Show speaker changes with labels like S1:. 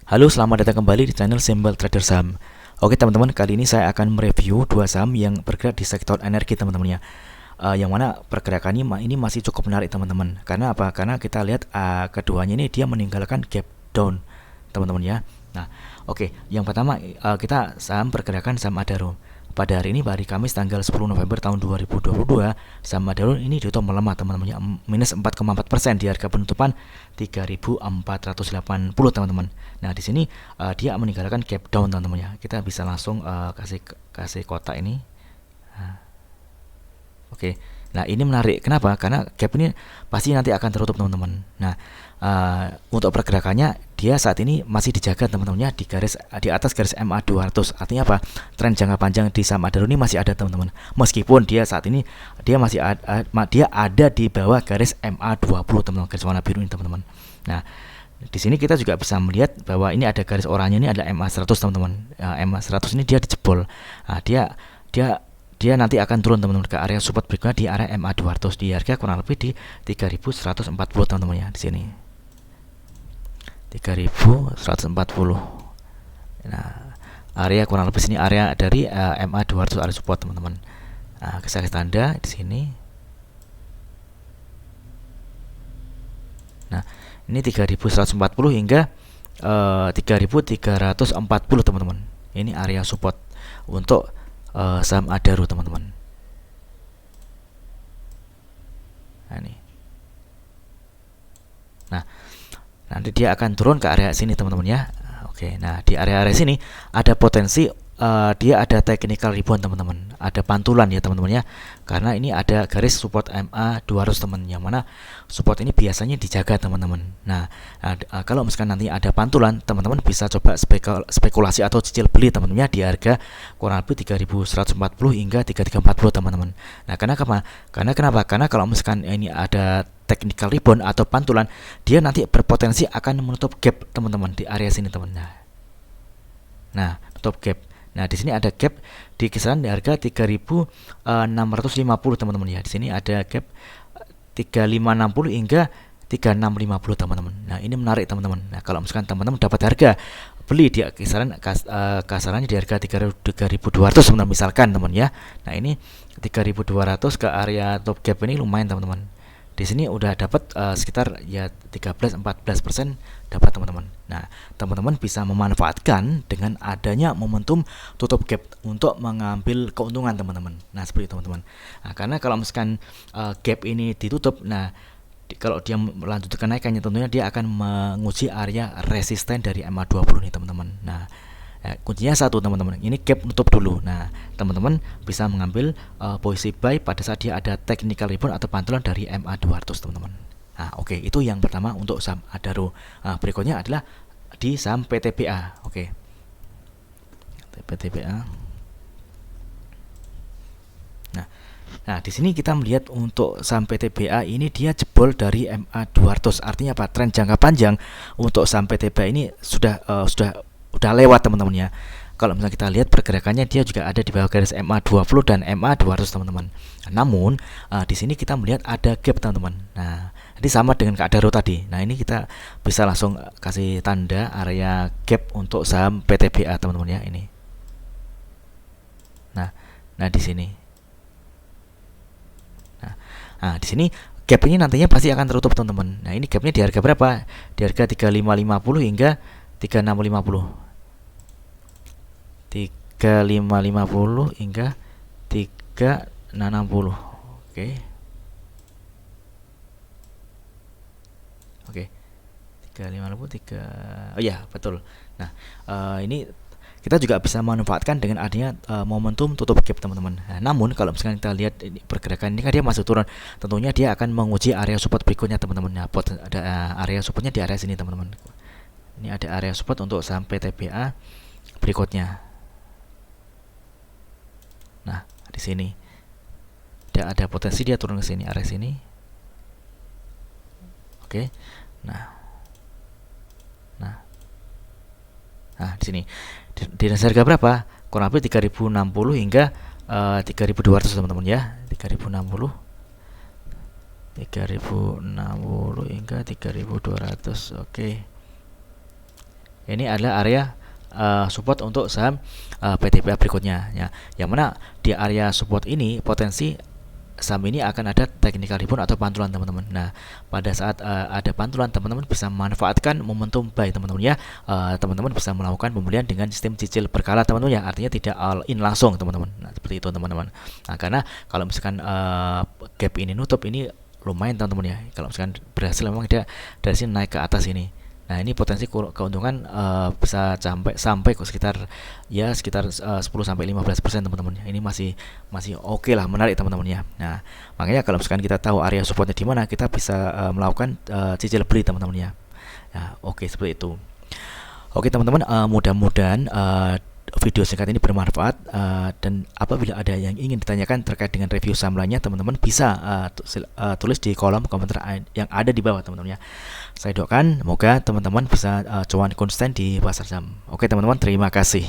S1: Halo, selamat datang kembali di channel Simbol Trader Saham. Oke teman-teman, kali ini saya akan mereview dua saham yang bergerak di sektor energi teman-teman ya. Yang mana pergerakannya ini masih cukup menarik teman-teman. Karena apa? Karena kita lihat keduanya ini dia meninggalkan gap down teman-teman ya. Nah, oke, yang pertama kita saham pergerakan saham Adaro. Pada hari ini, hari Kamis tanggal 10 November tahun 2022, saham Adaro ini ditutup melemah teman-teman ya, minus 4,4% di harga penutupan 3.480 teman-teman. Nah, di sini dia meninggalkan gap down teman-teman ya. Kita bisa langsung kasih kotak ini. Nah, oke. Nah, ini menarik. Kenapa? Karena gap ini pasti nanti akan tertutup teman-teman. Nah, untuk pergerakannya dia saat ini masih dijaga teman-teman ya, di atas garis MA 200. Artinya apa? Tren jangka panjang di saham Adaro ini masih ada teman-teman. Meskipun dia saat ini dia masih dia ada di bawah garis MA 20 teman-teman, garis warna biru ini teman-teman. Nah, di sini kita juga bisa melihat bahwa ini ada garis oranye, ini adalah MA 100 teman-teman. MA 100 ini dia dijebol. Nah, dia nanti akan turun teman-teman ke area support berikutnya di area MA 200 di harga kurang lebih di 3.140 teman-teman ya, di sini 3.140. Nah, area kurang lebih sini area dari MA 200 area support teman-teman. Nah, saya kasih tanda di sini. Nah, ini 3.140 hingga 3.340 teman-teman. Ini area support untuk saham Adaro teman-teman. Nah, ini. Nah, nanti dia akan turun ke area sini teman-teman ya. Oke, nah di area-area sini ada potensi dia ada technical rebound teman-teman, ada pantulan ya teman-teman ya, karena ini ada garis support MA 200 teman, yang mana support ini biasanya dijaga teman-teman. Nah, kalau misalkan nanti ada pantulan, teman-teman bisa coba spekulasi atau cicil beli teman-teman ya, di harga kurang lebih 3.140 hingga 3.340 teman-teman. Nah, kenapa? Karena kalau misalkan ini ada technical rebound atau pantulan, dia nanti berpotensi akan menutup gap teman-teman di area sini teman. Nah, tutup gap. Nah, di sini ada gap di kisaran di harga 3.650 teman-teman ya. Di sini ada gap 3.560 hingga 3.650 teman-teman. Nah, ini menarik teman-teman. Nah, kalau misalkan teman-teman dapat harga beli di kisaran kasarannya di harga 3.200 teman-teman misalkan teman ya. Nah, ini 3.200 ke area top gap ini lumayan teman-teman. Di sini udah dapat sekitar ya 13-14% dapat teman-teman. Nah, teman-teman bisa memanfaatkan dengan adanya momentum tutup gap untuk mengambil keuntungan teman-teman. Nah, seperti itu teman-teman. Nah, karena kalau misalkan gap ini ditutup, nah kalau dia melanjutkan kenaikannya tentunya dia akan menguji area resisten dari MA 20 nih teman-teman. Nah, kuncinya satu teman-teman, ini gap nutup dulu. Nah, teman-teman bisa mengambil posisi buy pada saat dia ada technical rebound atau pantulan dari MA 200 teman-teman. Nah, oke, itu yang pertama untuk saham Adaro. Nah, berikutnya adalah di saham PTBA. Oke, PTBA. Nah, di sini kita melihat untuk saham PTBA ini dia jebol dari MA 200. Artinya apa? Tren jangka panjang untuk saham PTBA ini udah lewat teman-teman ya. Kalau misalnya kita lihat pergerakannya, dia juga ada di bawah garis MA 20 dan MA 200 teman-teman. Namun di sini kita melihat ada gap teman-teman. Nah, ini sama dengan Adaro tadi. Nah, ini kita bisa langsung kasih tanda area gap untuk saham PTBA teman-teman ya, ini. Nah, di sini. Nah, di sini gap ini nantinya pasti akan tertutup teman-teman. Nah, ini gapnya di harga berapa? Di harga 3550 hingga 3650. 3550 hingga 3660. Oke. Oke. 3550 Oh ya, betul. Nah, ini kita juga bisa memanfaatkan dengan adanya momentum tutup gap teman-teman. Nah, namun kalau misalkan kita lihat ini pergerakan ini kan dia masuk turun, tentunya dia akan menguji area support berikutnya teman-teman. Nah, ada area supportnya di area sini teman-teman. Ini ada area support untuk saham PTBA berikutnya. Nah, di sini dia ada potensi dia turun ke sini, area sini. Oke. Nah, di sini di harga berapa? Kurang lebih 3.060 hingga 3.200 teman-teman ya. 3.060 hingga 3.200. Oke. Ini adalah area support untuk saham PTPA berikutnya ya. Yang mana di area support ini potensi saham ini akan ada technical rebound atau pantulan teman-teman. Nah, pada saat ada pantulan teman-teman bisa memanfaatkan momentum buy teman-teman ya. Teman-teman bisa melakukan pembelian dengan sistem cicil berkala teman-teman ya. Artinya tidak all in langsung teman-teman. Nah, seperti itu teman-teman. Nah, karena kalau misalkan gap ini nutup ini lumayan teman-teman ya. Kalau misalkan berhasil memang dia dari sini naik ke atas ini. Nah, ini potensi keuntungan bisa sampai kok sekitar 10 sampai 15% teman-teman. Ini masih oke lah, menarik teman-teman ya. Nah, makanya kalau misalkan kita tahu area supportnya di mana, kita bisa melakukan cicil beli teman-teman ya. Nah, oke seperti itu. Oke teman-teman, mudah-mudahan video singkat ini bermanfaat, dan apabila ada yang ingin ditanyakan terkait dengan review saham lainnya, teman-teman bisa tulis di kolom komentar yang ada di bawah teman-teman ya. Saya doakan semoga teman-teman bisa cuan konsisten di pasar saham. Oke teman-teman, terima kasih.